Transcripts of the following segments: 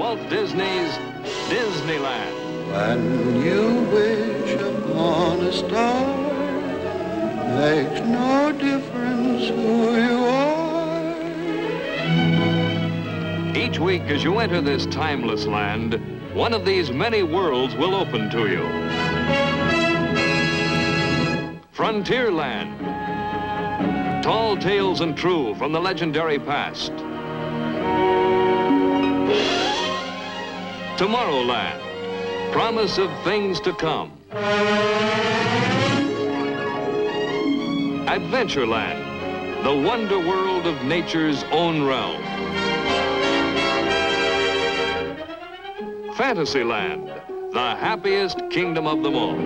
Walt Disney's Disneyland. When you wish upon a star, makes no difference who you are. Each week as you enter this timeless land, one of these many worlds will open to you. Frontierland. Tall tales and true from the legendary past. Tomorrowland. Promise of things to come. Adventureland. The wonder world of nature's own realm. Fantasyland. The happiest kingdom of them all.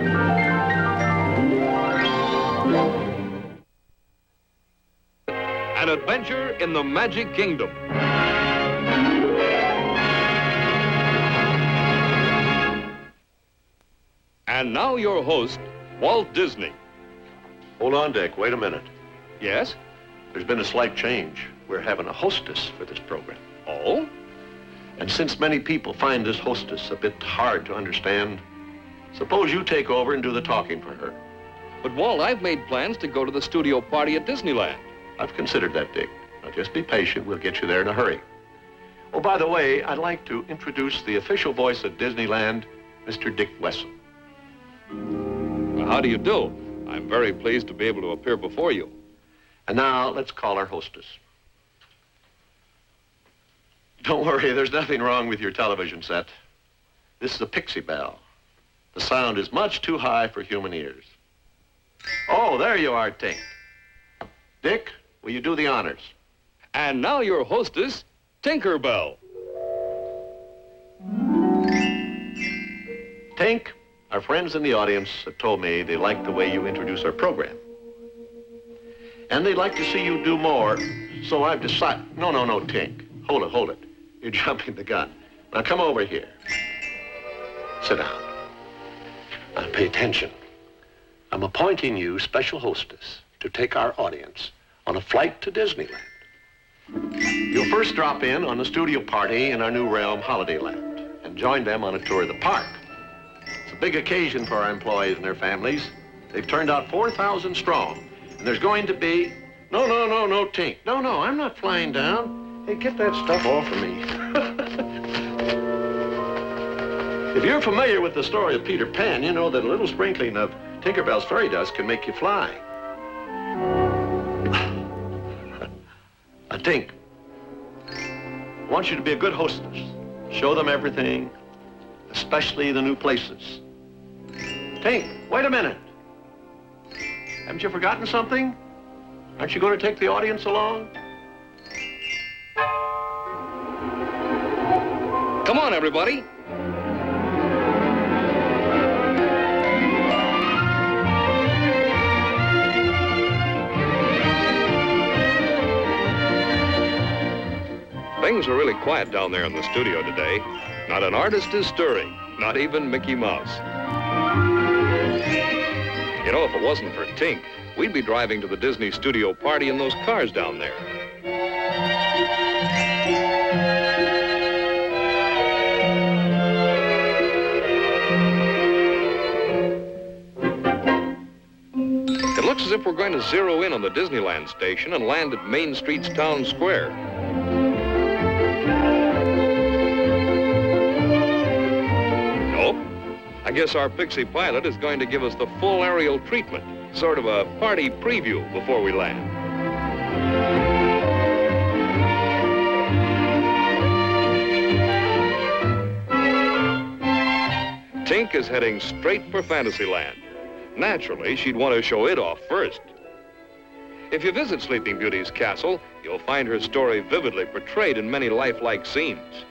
An adventure in the Magic Kingdom. And now your host, Walt Disney. Hold on, Dick. Wait a minute. Yes? There's been a slight change. We're having a hostess for this program. Oh? And since many people find this hostess a bit hard to understand, suppose you take over and do the talking for her. But, Walt, I've made plans to go to the studio party at Disneyland. I've considered that, Dick. Now, just be patient. We'll get you there in a hurry. Oh, by the way, I'd like to introduce the official voice of Disneyland, Mr. Dick Wessel. Well, how do you do? I'm very pleased to be able to appear before you. And now, let's call our hostess. Don't worry, there's nothing wrong with your television set. This is a Pixie Bell. The sound is much too high for human ears. Oh, there you are, Tink. Dick, will you do the honors? And now your hostess, Tinkerbell. Tink, our friends in the audience have told me they like the way you introduce our program. And they'd like to see you do more, so I've decided... No, Tink. Hold it. You're jumping the gun. Now come over here. Sit down. Now pay attention. I'm appointing you special hostess to take our audience on a flight to Disneyland. You'll first drop in on the studio party in our new realm, Holidayland, and join them on a tour of the park. It's a big occasion for our employees and their families. They've turned out 4,000 strong, and there's going to be... No, Tink. No, I'm not flying down. Hey, get that stuff off of me. If you're familiar with the story of Peter Pan, you know that a little sprinkling of Tinkerbell's fairy dust can make you fly. Tink, I want you to be a good hostess. Show them everything, especially the new places. Tink, wait a minute. Haven't you forgotten something? Aren't you going to take the audience along? Come on, everybody. Things are really quiet down there in the studio today. Not an artist is stirring, not even Mickey Mouse. You know, if it wasn't for Tink, we'd be driving to the Disney studio party in those cars down there. It looks as if we're going to zero in on the Disneyland station and land at Main Street's Town Square. I guess our Pixie pilot is going to give us the full aerial treatment, sort of a party preview before we land. Tink is heading straight for Fantasyland. Naturally, she'd want to show it off first. If you visit Sleeping Beauty's castle, you'll find her story vividly portrayed in many lifelike scenes.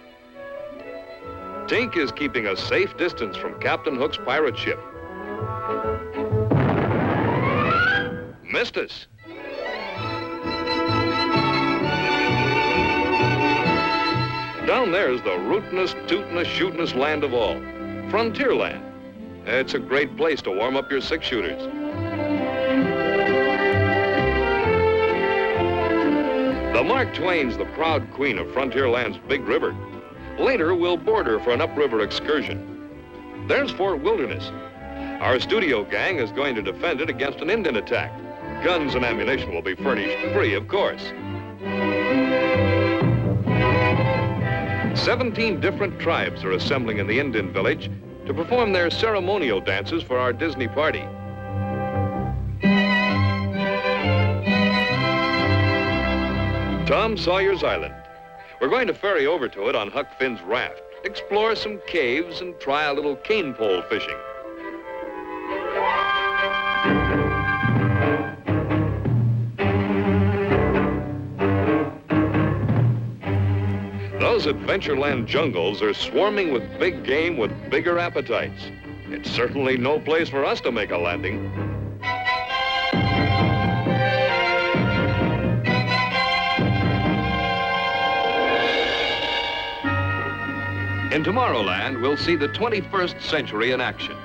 Tink is keeping a safe distance from Captain Hook's pirate ship. Missed us. Down there is the rootinest, tootinest, shootinest land of all, Frontierland. It's a great place to warm up your six-shooters. The Mark Twain's the proud queen of Frontierland's Big River. Later, we'll board her for an upriver excursion. There's Fort Wilderness. Our studio gang is going to defend it against an Indian attack. Guns and ammunition will be furnished free, of course. 17 different tribes are assembling in the Indian village to perform their ceremonial dances for our Disney party. Tom Sawyer's Island. We're going to ferry over to it on Huck Finn's raft, explore some caves, and try a little cane pole fishing. Those Adventureland jungles are swarming with big game with bigger appetites. It's certainly no place for us to make a landing. In Tomorrowland, we'll see the 21st century in action.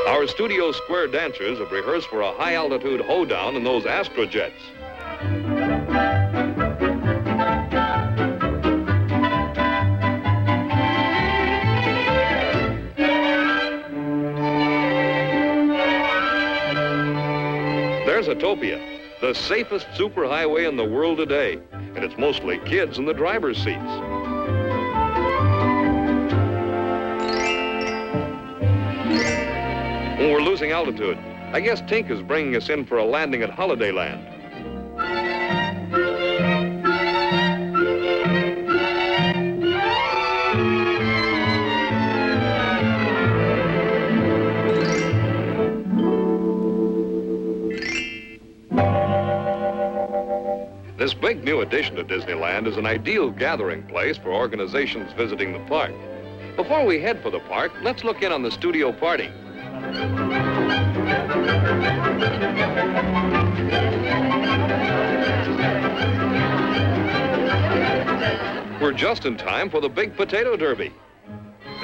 Our Studio Square dancers have rehearsed for a high-altitude hoedown in those astrojets. There's Autopia, the safest superhighway in the world today, and it's mostly kids in the driver's seats. When we're losing altitude, I guess Tink is bringing us in for a landing at Holidayland. This big new addition to Disneyland is an ideal gathering place for organizations visiting the park. Before we head for the park, let's look in on the studio party. We're just in time for the big potato derby.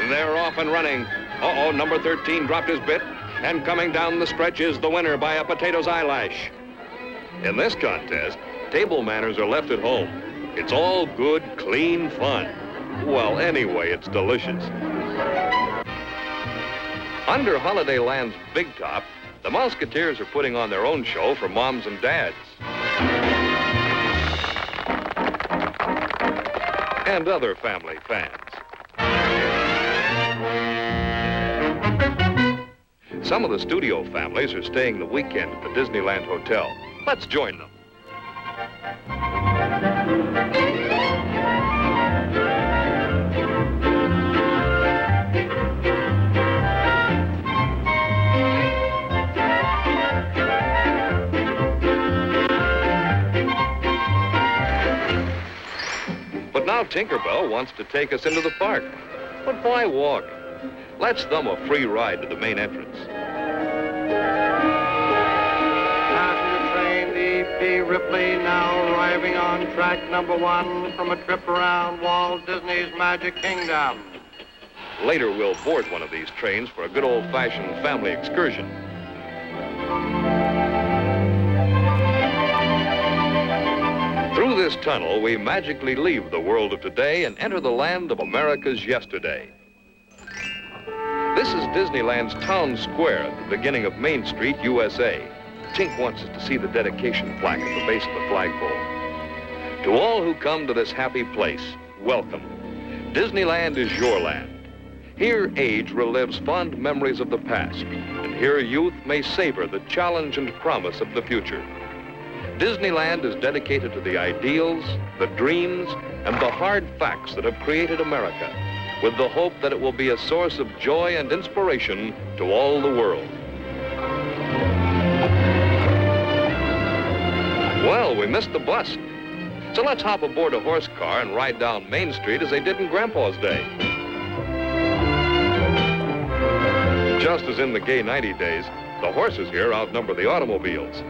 They're off and running. Uh-oh, number 13 dropped his bit, and coming down the stretch is the winner by a potato's eyelash. In this contest, table manners are left at home. It's all good, clean fun. Well, anyway, it's delicious. Under Holidayland's big top, the Musketeers are putting on their own show for moms and dads. And other family fans. Some of the studio families are staying the weekend at the Disneyland Hotel. Let's join them. But now Tinkerbell wants to take us into the park. But why walk? Let's thumb a free ride to the main entrance. Passenger train D.P. Ripley now arriving on track number 1 from a trip around Walt Disney's Magic Kingdom. Later, we'll board one of these trains for a good old-fashioned family excursion. Through this tunnel, we magically leave the world of today and enter the land of America's yesterday. This is Disneyland's town square at the beginning of Main Street, U.S.A. Tink wants us to see the dedication plaque at the base of the flagpole. To all who come to this happy place, welcome. Disneyland is your land. Here, age relives fond memories of the past, and here youth may savor the challenge and promise of the future. Disneyland is dedicated to the ideals, the dreams, and the hard facts that have created America, with the hope that it will be a source of joy and inspiration to all the world. Well, we missed the bus. So let's hop aboard a horse car and ride down Main Street as they did in Grandpa's day. Just as in the gay 90 days, the horses here outnumber the automobiles.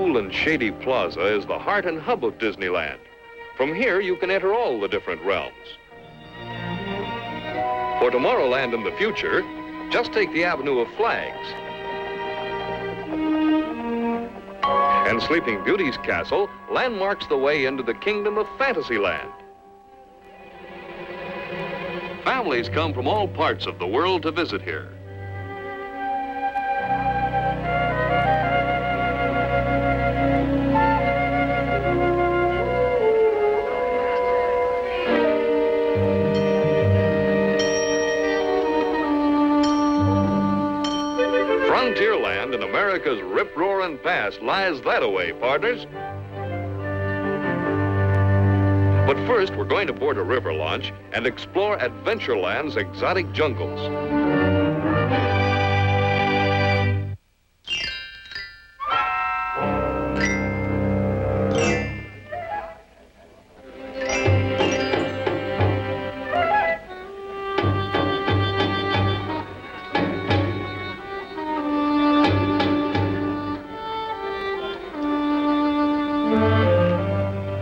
cool and shady plaza is the heart and hub of Disneyland. From here, you can enter all the different realms. For Tomorrowland in the future, just take the Avenue of Flags. And Sleeping Beauty's castle landmarks the way into the Kingdom of Fantasyland. Families come from all parts of the world to visit here. Frontierland in America's rip-roaring past lies that-a-way, partners. But first, we're going to board a river launch and explore Adventureland's exotic jungles.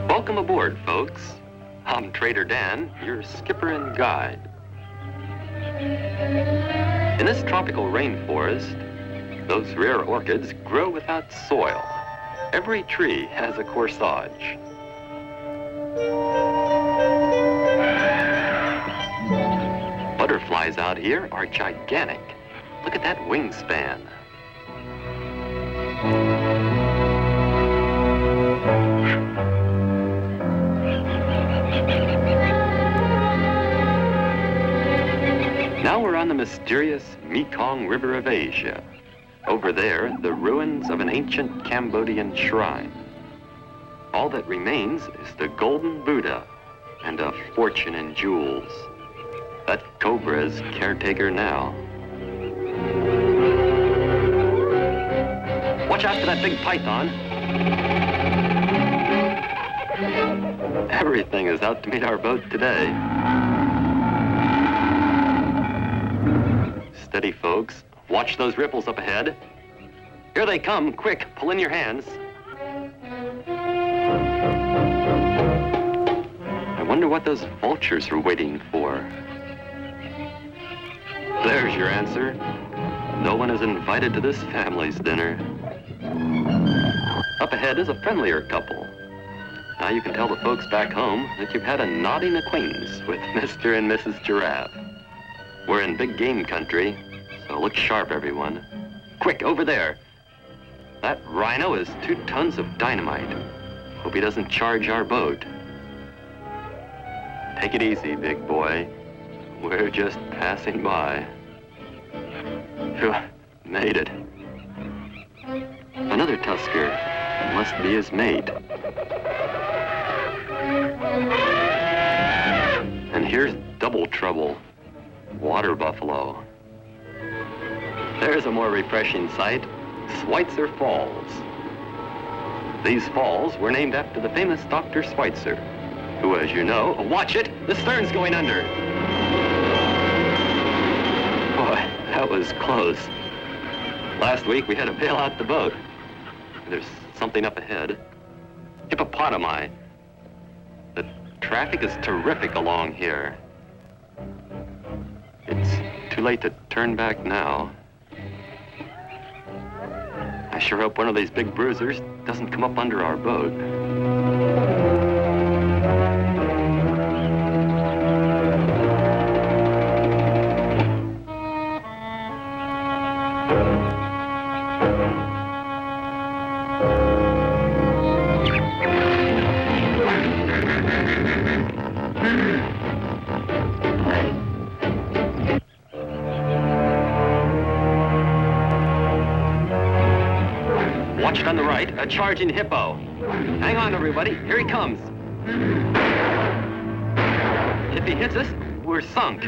Welcome aboard, folks. I'm Trader Dan, your skipper and guide. In this tropical rainforest, those rare orchids grow without soil. Every tree has a corsage. Butterflies out here are gigantic. Look at that wingspan. Now we're on the mysterious Mekong River of Asia. Over there, the ruins of an ancient Cambodian shrine. All that remains is the golden Buddha and a fortune in jewels. That cobra's caretaker now. Watch out for that big python. Everything is out to meet our boat today. Steady, folks. Watch those ripples up ahead. Here they come. Quick, pull in your hands. I wonder what those vultures are waiting for. There's your answer. No one is invited to this family's dinner. Up ahead is a friendlier couple. Now you can tell the folks back home that you've had a nodding acquaintance with Mr. and Mrs. Giraffe. We're in big game country, so look sharp, everyone. Quick, over there. That rhino is 2 tons of dynamite. Hope he doesn't charge our boat. Take it easy, big boy. We're just passing by. Phew, made it. Another tusker. Must be his mate. And here's double trouble. Water buffalo. There's a more refreshing sight. Schweitzer Falls. These falls were named after the famous Dr. Schweitzer, who, as you know, watch it, the stern's going under. Boy, that was close. Last week we had to bail out the boat. There's something up ahead. Hippopotami. The traffic is terrific along here. It's too late to turn back now. I sure hope one of these big bruisers doesn't come up under our boat. Watched on the right, a charging hippo. Hang on, everybody. Here he comes. If he hits us, we're sunk.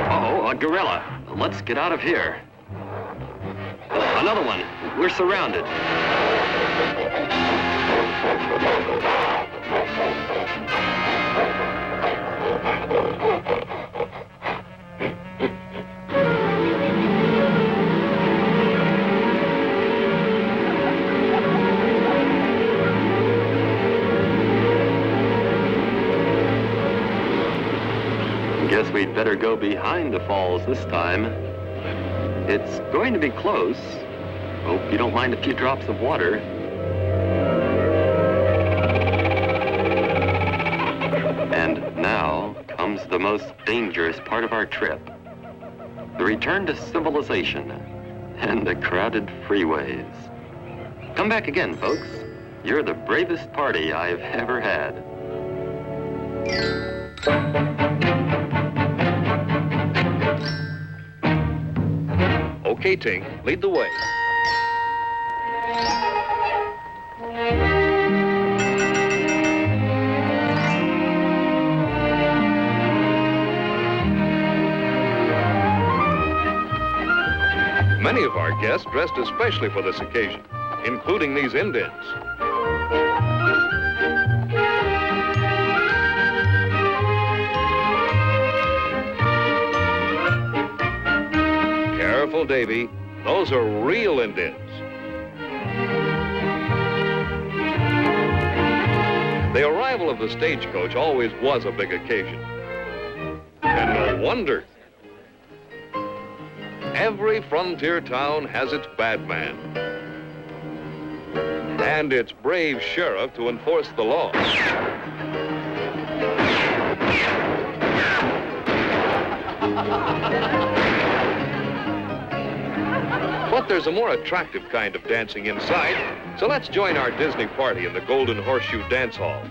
Uh-oh, a gorilla. Let's get out of here. Another one. We're surrounded. we'd better go behind the falls this time. It's going to be close. Hope you don't mind a few drops of water. And now comes the most dangerous part of our trip. The return to civilization and the crowded freeways. Come back again, folks. You're the bravest party I've ever had. Okay, Tink, lead the way. Many of our guests dressed especially for this occasion, including these Indians. Careful, Davy. Those are real Indians. The arrival of the stagecoach always was a big occasion. And no wonder. Every frontier town has its bad man and its brave sheriff to enforce the law. But there's a more attractive kind of dancing inside, so let's join our Disney party in the Golden Horseshoe Dance Hall.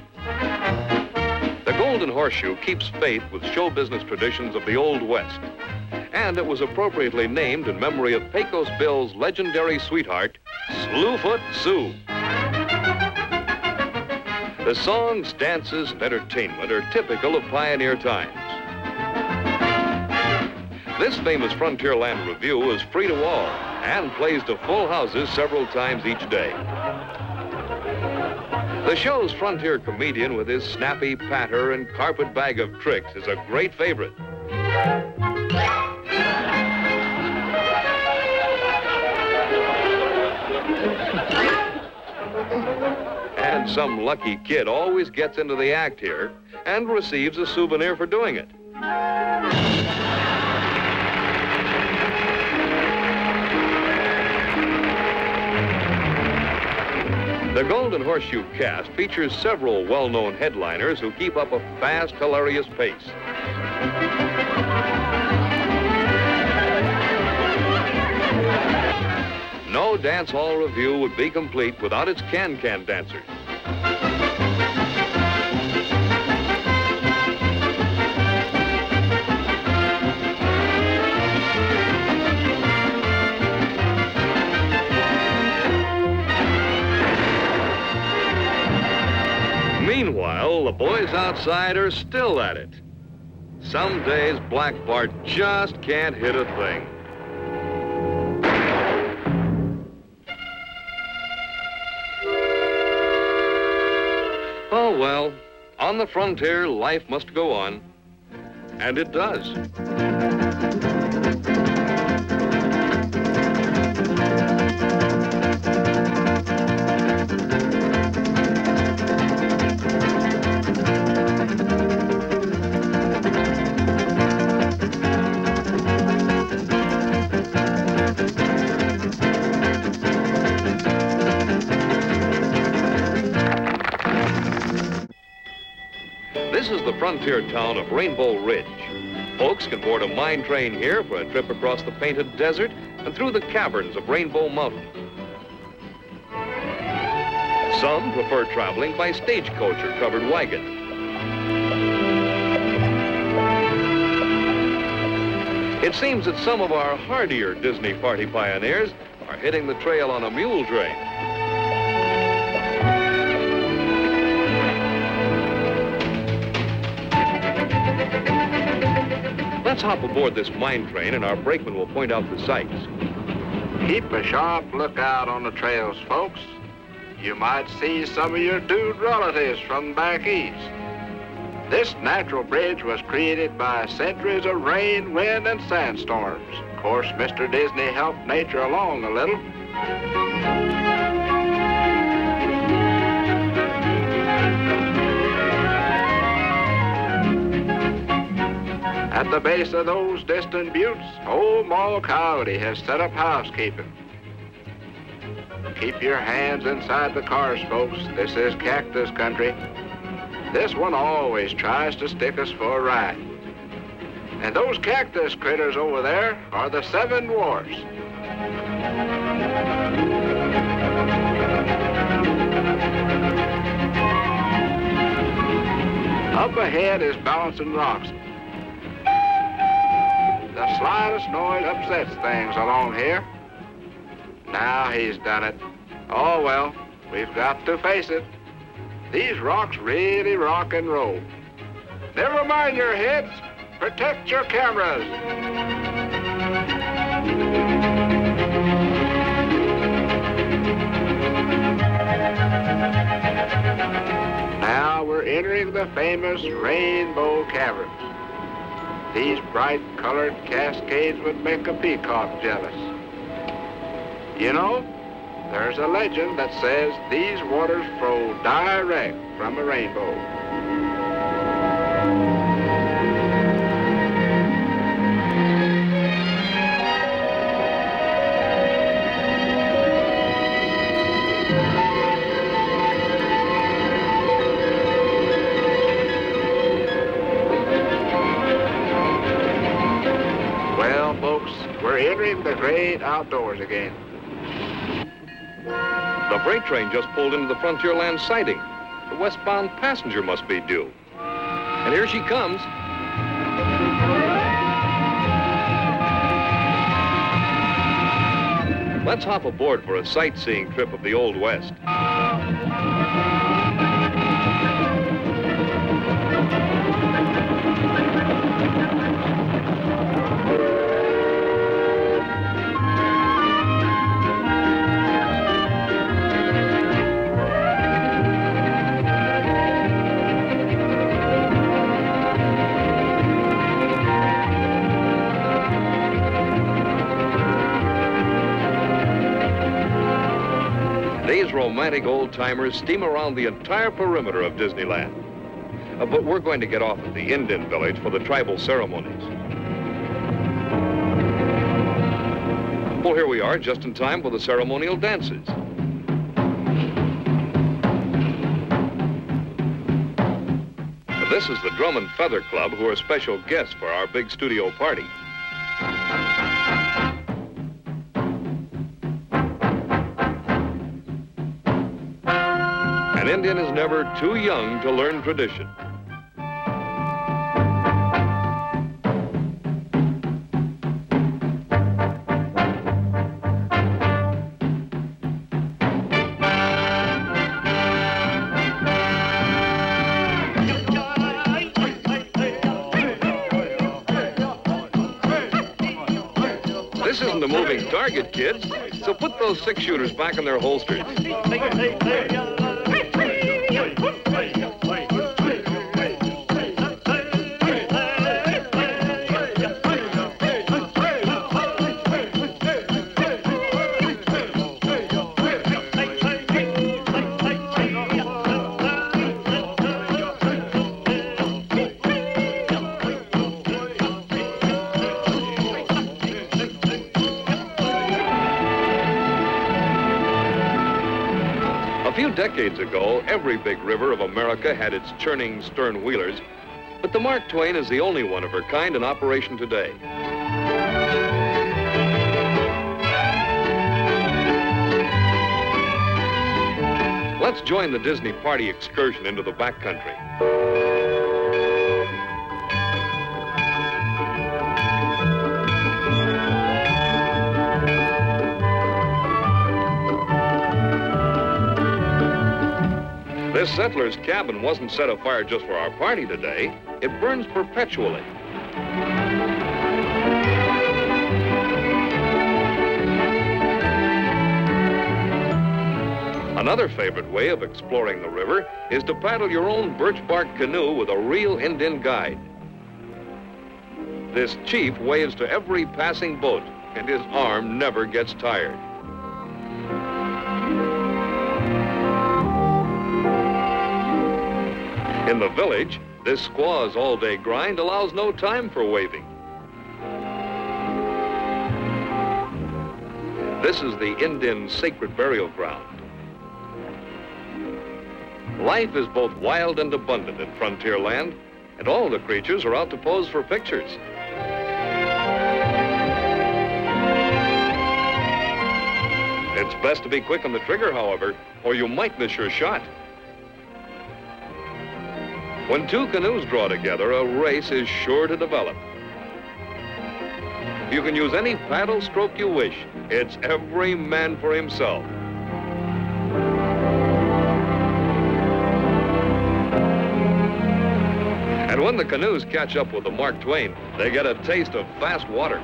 The Golden Horseshoe keeps faith with show business traditions of the Old West, and it was appropriately named in memory of Pecos Bill's legendary sweetheart, Slewfoot Sue. The songs, dances, and entertainment are typical of pioneer times. This famous Frontierland review is free to all and plays to full houses several times each day. The show's frontier comedian with his snappy patter and carpet bag of tricks is a great favorite. And some lucky kid always gets into the act here and receives a souvenir for doing it. The Golden Horseshoe cast features several well-known headliners who keep up a fast, hilarious pace. No dance hall review would be complete without its can-can dancers. Meanwhile, the boys outside are still at it. Some days, Black Bart just can't hit a thing. Oh, well, on the frontier, life must go on. And it does. This is the frontier town of Rainbow Ridge. Folks can board a mine train here for a trip across the painted desert and through the caverns of Rainbow Mountain. Some prefer traveling by stagecoach or covered wagon. It seems that some of our hardier Disney party pioneers are hitting the trail on a mule train. Let's hop aboard this mine train and our brakeman will point out the sights. Keep a sharp lookout on the trails, folks. You might see some of your dude relatives from back east. This natural bridge was created by centuries of rain, wind, and sandstorms. Of course, Mr. Disney helped nature along a little. At the base of those distant buttes, old Moll Coyote has set up housekeeping. Keep your hands inside the cars, folks. This is cactus country. This one always tries to stick us for a ride. And those cactus critters over there are the 7 Dwarfs. Up ahead is Bouncing Rocks. The slightest noise upsets things along here. Now he's done it. Oh, well, we've got to face it. These rocks really rock and roll. Never mind your heads. Protect your cameras. Now we're entering the famous Rainbow Caverns. These bright-colored cascades would make a peacock jealous. You know, there's a legend that says these waters flow direct from a rainbow. Well, folks, we're entering the great outdoors again. The freight train just pulled into the Frontierland siding. The westbound passenger must be due. And here she comes. Let's hop aboard for a sightseeing trip of the Old West. These romantic old-timers steam around the entire perimeter of Disneyland. But we're going to get off at the Indian village for the tribal ceremonies. Well, here we are, just in time for the ceremonial dances. This is the Drum and Feather Club, who are special guests for our big studio party. An Indian is never too young to learn tradition. This isn't a moving target, kids, so put those 6-shooters back in their holsters. A few decades ago, every big river of America had its churning stern wheelers, but the Mark Twain is the only one of her kind in operation today. Let's join the Disney party excursion into the backcountry. This settler's cabin wasn't set afire just for our party today. It burns perpetually. Another favorite way of exploring the river is to paddle your own birch bark canoe with a real Indian guide. This chief waves to every passing boat, and his arm never gets tired. In the village, This squaw's all-day grind allows no time for waving. This is the Indian sacred burial ground. Life is both wild and abundant in Frontierland, and all the creatures are out to pose for pictures. It's best to be quick on the trigger, however, or you might miss your shot. When two canoes draw together, a race is sure to develop. You can use any paddle stroke you wish. It's every man for himself. And when the canoes catch up with the Mark Twain, they get a taste of fast water.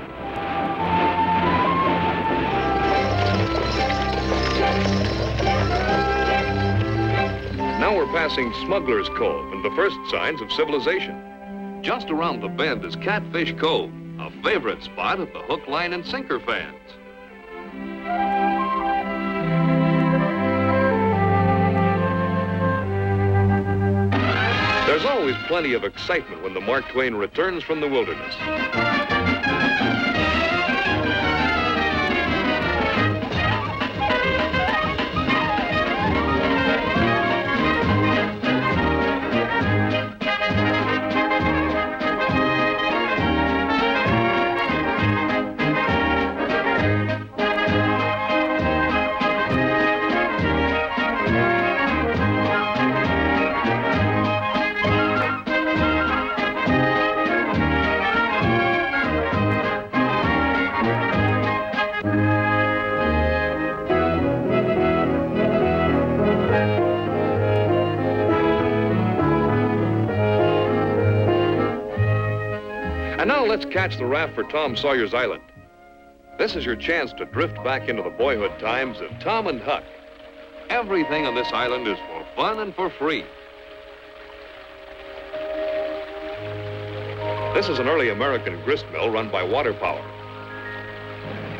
Now we're passing Smuggler's Cove and the first signs of civilization. Just around the bend is Catfish Cove, a favorite spot of the hook, line, and sinker fans. There's always plenty of excitement when the Mark Twain returns from the wilderness. And now let's catch the raft for Tom Sawyer's Island. This is your chance to drift back into the boyhood times of Tom and Huck. Everything on this island is for fun and for free. This is an early American grist mill run by water power.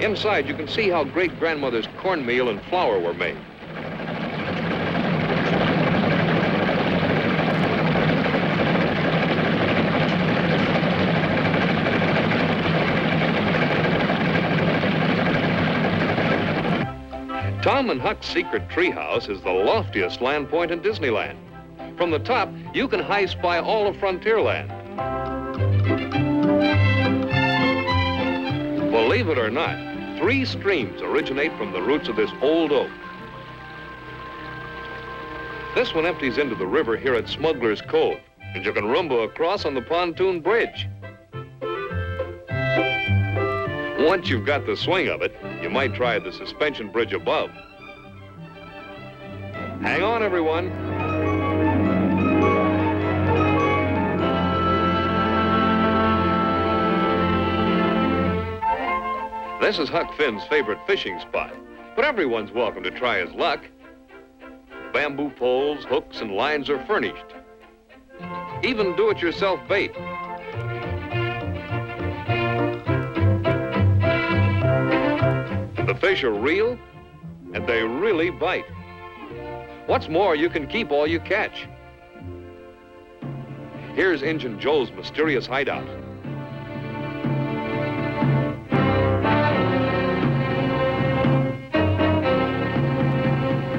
Inside, you can see how great-grandmother's cornmeal and flour were made. Tom and Huck's secret treehouse is the loftiest land point in Disneyland. From the top, you can high-spy all of Frontierland. Believe it or not, 3 streams originate from the roots of this old oak. This one empties into the river here at Smuggler's Cove, and you can rumble across on the pontoon bridge. Once you've got the swing of it, you might try the suspension bridge above. Hang on, everyone. This is Huck Finn's favorite fishing spot, but everyone's welcome to try his luck. Bamboo poles, hooks, and lines are furnished. Even do-it-yourself bait. The fish are real, and they really bite. What's more, you can keep all you catch. Here's Injun Joe's mysterious hideout.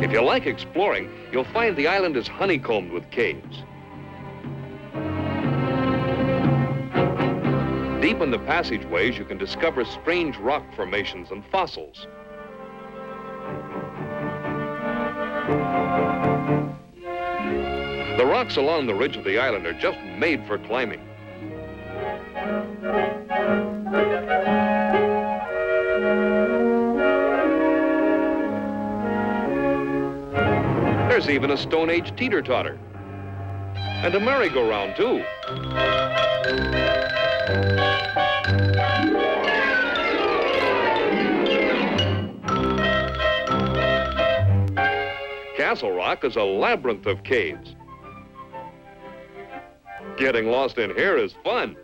If you like exploring, you'll find the island is honeycombed with caves. Deep in the passageways, you can discover strange rock formations and fossils. The rocks along the ridge of the island are just made for climbing. There's even a Stone Age teeter-totter. And a merry-go-round, too. Castle Rock is a labyrinth of caves. Getting lost in here is fun.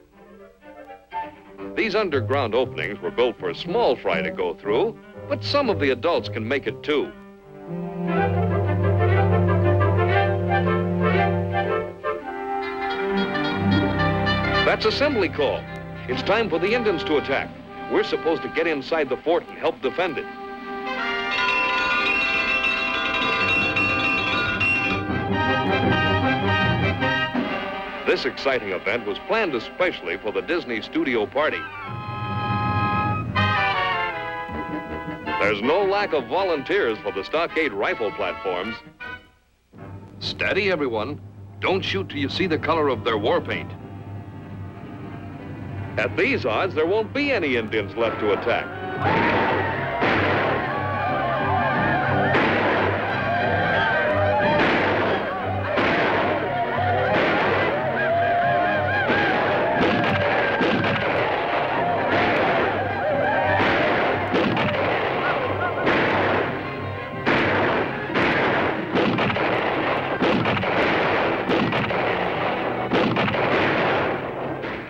These underground openings were built for small fry to go through, but some of the adults can make it too. That's assembly call. It's time for the Indians to attack. We're supposed to get inside the fort and help defend it. This exciting event was planned especially for the Disney studio party. There's no lack of volunteers for the stockade rifle platforms. Steady, everyone. Don't shoot till you see the color of their war paint. At these odds, there won't be any Indians left to attack.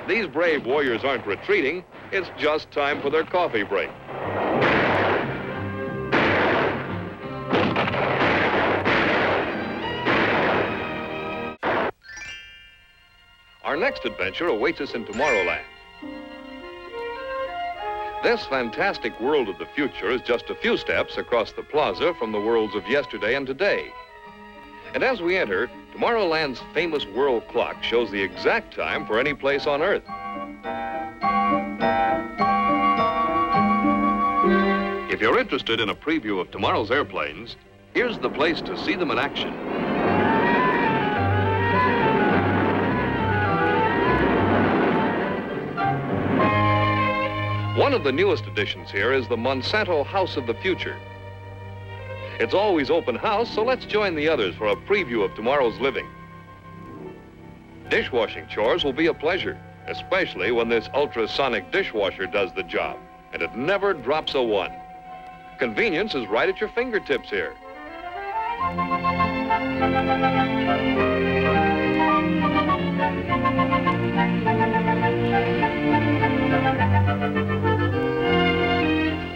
These brave warriors aren't retreating. It's just time for their coffee break. Our next adventure awaits us in Tomorrowland. This fantastic world of the future is just a few steps across the plaza from the worlds of yesterday and today. And as we enter, Tomorrowland's famous world clock shows the exact time for any place on Earth. If you're interested in a preview of tomorrow's airplanes, here's the place to see them in action. One of the newest additions here is the Monsanto House of the Future. It's always open house, so let's join the others for a preview of tomorrow's living. Dishwashing chores will be a pleasure, especially when this ultrasonic dishwasher does the job, and it never drops a one. Convenience is right at your fingertips here.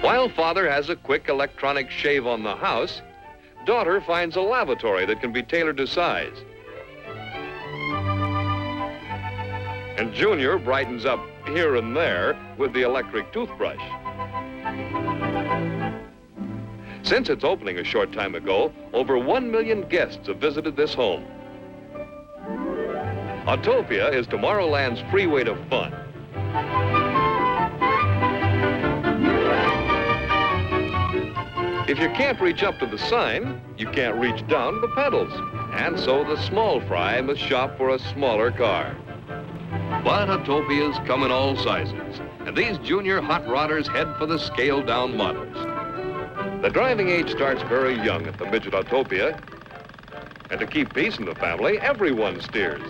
While father has a quick electronic shave on the house, daughter finds a lavatory that can be tailored to size. And Junior brightens up here and there with the electric toothbrush. Since its opening a short time ago, over 1 million guests have visited this home. Autopia is Tomorrowland's freeway to fun. If you can't reach up to the sign, you can't reach down to the pedals. And so the small fry must shop for a smaller car. But Autopias come in all sizes, and these junior hot rodders head for the scaled-down models. The driving age starts very young at the midget Autopia, and to keep peace in the family, everyone steers.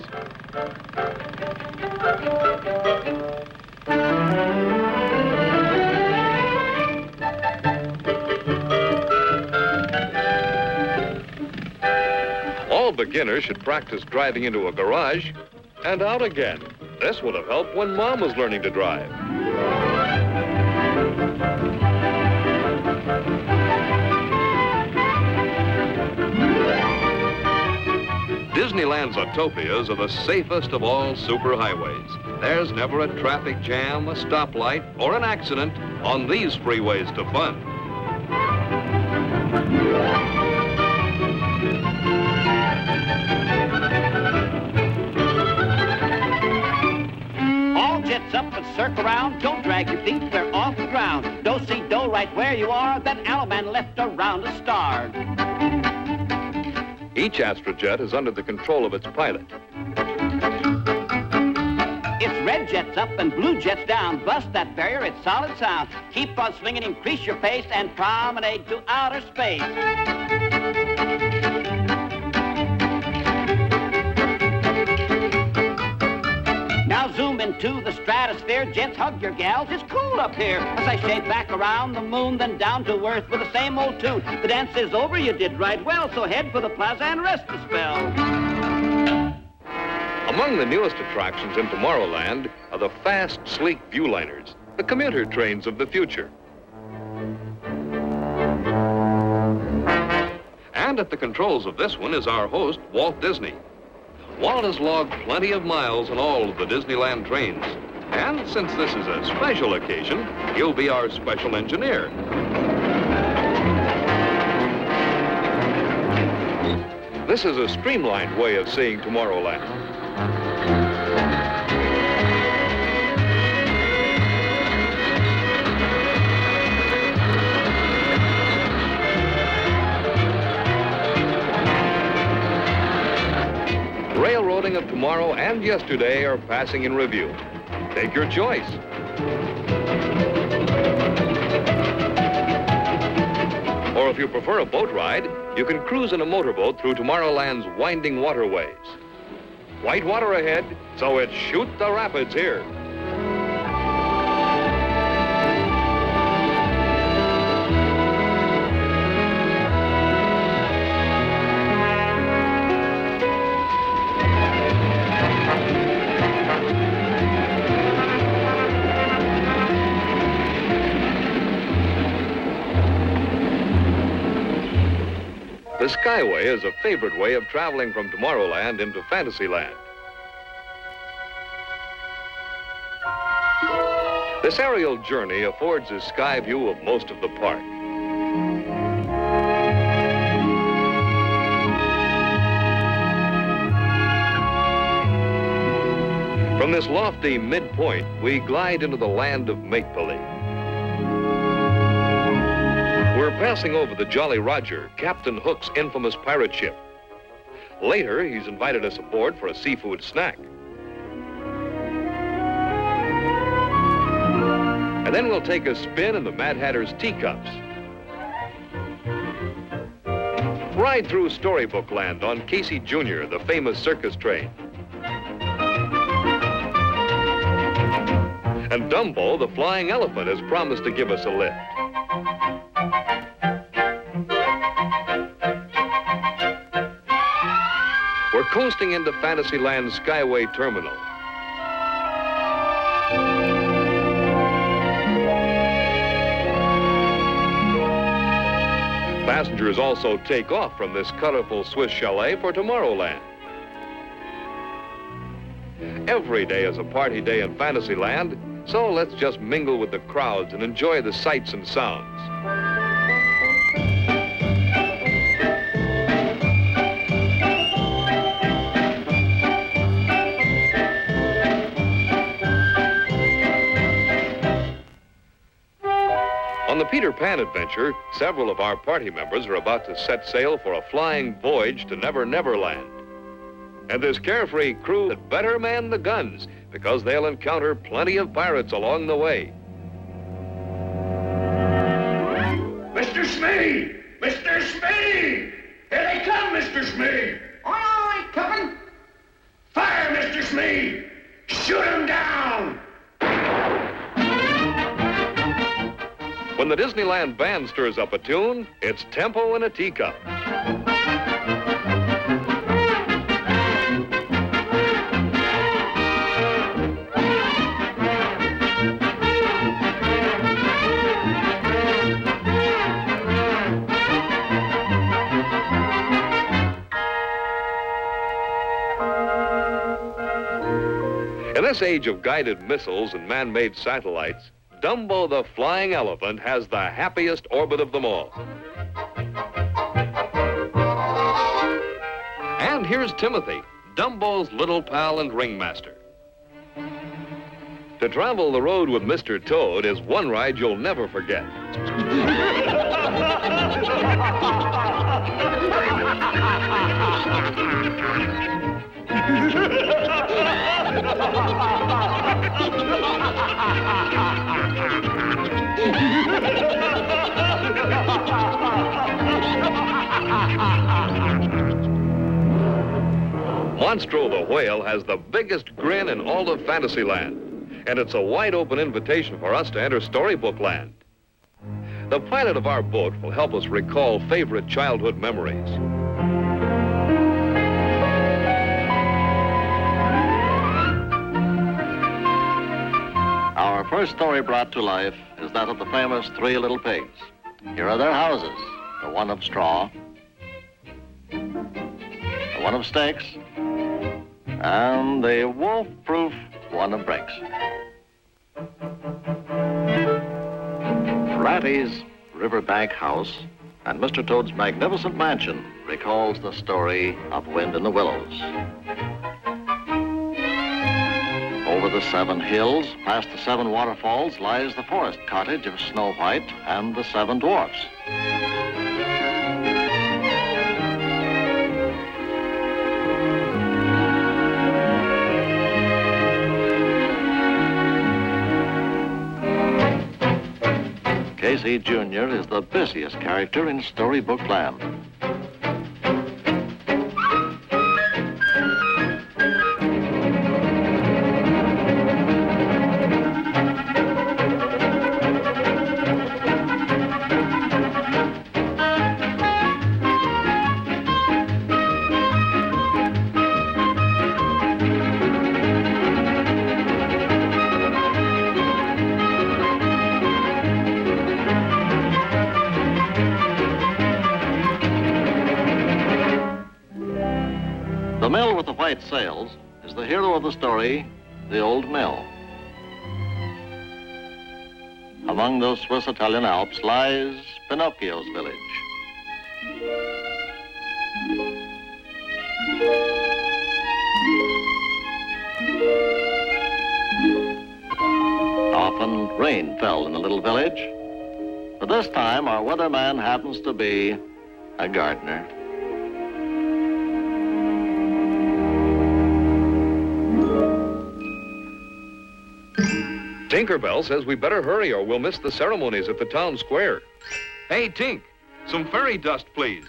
All beginners should practice driving into a garage and out again. This would have helped when Mom was learning to drive. Disneyland's Autopias are the safest of all superhighways. There's never a traffic jam, a stoplight, or an accident on these freeways to fun. All jets up and circle around. Don't drag your feet, they're off the ground. Do-si-do right where you are. That Alaman left around a star. Each Astrojet is under the control of its pilot. It's red jets up and blue jets down. Bust that barrier, it's solid sound. Keep on swinging, increase your pace, and promenade to outer space. Now zoom into the stratosphere. Jets hug your gals, it's cool up here. As I shake back around the moon, then down to earth with the same old tune. The dance is over, you did right well, so head for the plaza and rest a spell. Among the newest attractions in Tomorrowland are the fast, sleek viewliners, the commuter trains of the future. And at the controls of this one is our host, Walt Disney. Walt has logged plenty of miles on all of the Disneyland trains. And since this is a special occasion, he'll be our special engineer. This is a streamlined way of seeing Tomorrowland. Railroading of tomorrow and yesterday are passing in review. Take your choice. Or if you prefer a boat ride, you can cruise in a motorboat through Tomorrowland's winding waterways. White water ahead, so it's shoot the rapids here. The Skyway is a favorite way of traveling from Tomorrowland into Fantasyland. This aerial journey affords a sky view of most of the park. From this lofty midpoint, we glide into the land of make-believe. We're passing over the Jolly Roger, Captain Hook's infamous pirate ship. Later, he's invited us aboard for a seafood snack. And then we'll take a spin in the Mad Hatter's teacups. Ride through Storybook Land on Casey Jr., the famous circus train. And Dumbo, the flying elephant, has promised to give us a lift. We're coasting into Fantasyland's Skyway Terminal. Passengers also take off from this colorful Swiss chalet for Tomorrowland. Every day is a party day in Fantasyland, so let's just mingle with the crowds and enjoy the sights and sounds. On the Peter Pan adventure, several of our party members are about to set sail for a flying voyage to Never Never Land. And this carefree crew had better man the guns, because they'll encounter plenty of pirates along the way. Mr. Smee! Mr. Smee! Here they come, Mr. Smee! All right, Captain. Fire, Mr. Smee! Shoot 'em down! When the Disneyland band stirs up a tune, it's tempo in a teacup. In this age of guided missiles and man-made satellites, Dumbo the Flying Elephant has the happiest orbit of them all. And here's Timothy, Dumbo's little pal and ringmaster. To travel the road with Mr. Toad is one ride you'll never forget. Monstro the Whale has the biggest grin in all of Fantasyland, and it's a wide-open invitation for us to enter Storybook Land. The pilot of our boat will help us recall favorite childhood memories. Our first story brought to life is that of the famous Three Little Pigs. Here are their houses, the one of straw, the one of stakes, and the wolf-proof one of bricks. Ratty's Riverbank house and Mr. Toad's magnificent mansion recalls the story of Wind in the Willows. Over the 7 hills, past the 7 waterfalls, lies the forest cottage of Snow White and the 7 dwarfs. Casey Jr. is the busiest character in storybook land. The mill with the white sails is the hero of the story, the old mill. Among those Swiss Italian Alps lies Pinocchio's village. Often rain fell in the little village, but this time our weatherman happens to be a gardener. Tinkerbell says we better hurry or we'll miss the ceremonies at the town square. Hey, Tink, some fairy dust, please.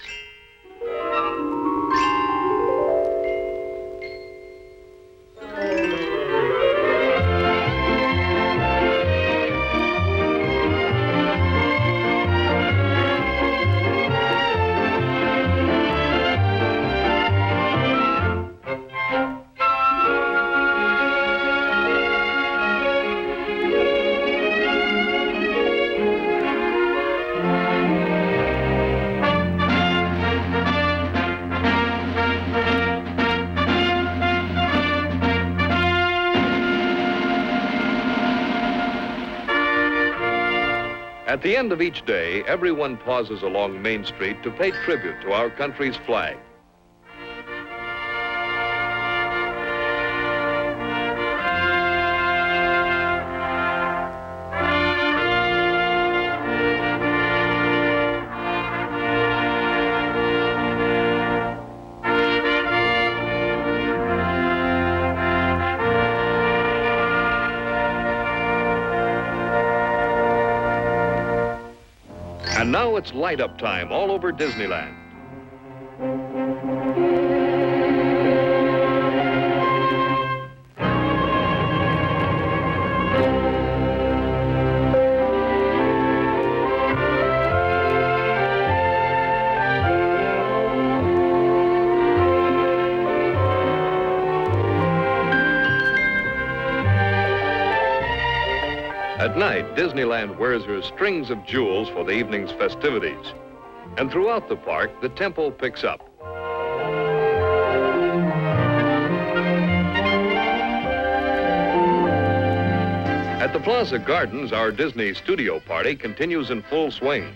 At the end of each day, everyone pauses along Main Street to pay tribute to our country's flag. And now it's light-up time all over Disneyland. At night, Disneyland wears her strings of jewels for the evening's festivities. And throughout the park, the tempo picks up. At the Plaza Gardens, our Disney studio party continues in full swing.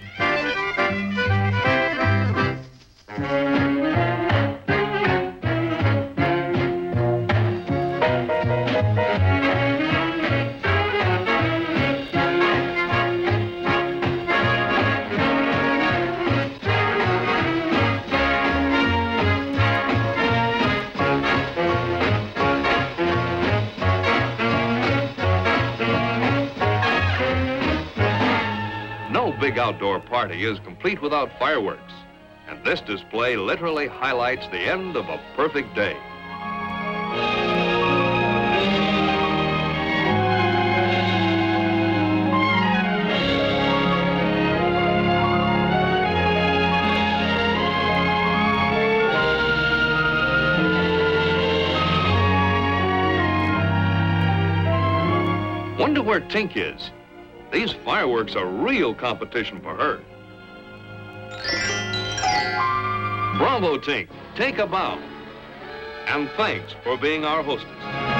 Big outdoor party is complete without fireworks, and this display literally highlights the end of a perfect day. Wonder where Tink is. These fireworks are real competition for her. Bravo, Tink. Take a bow. And thanks for being our hostess.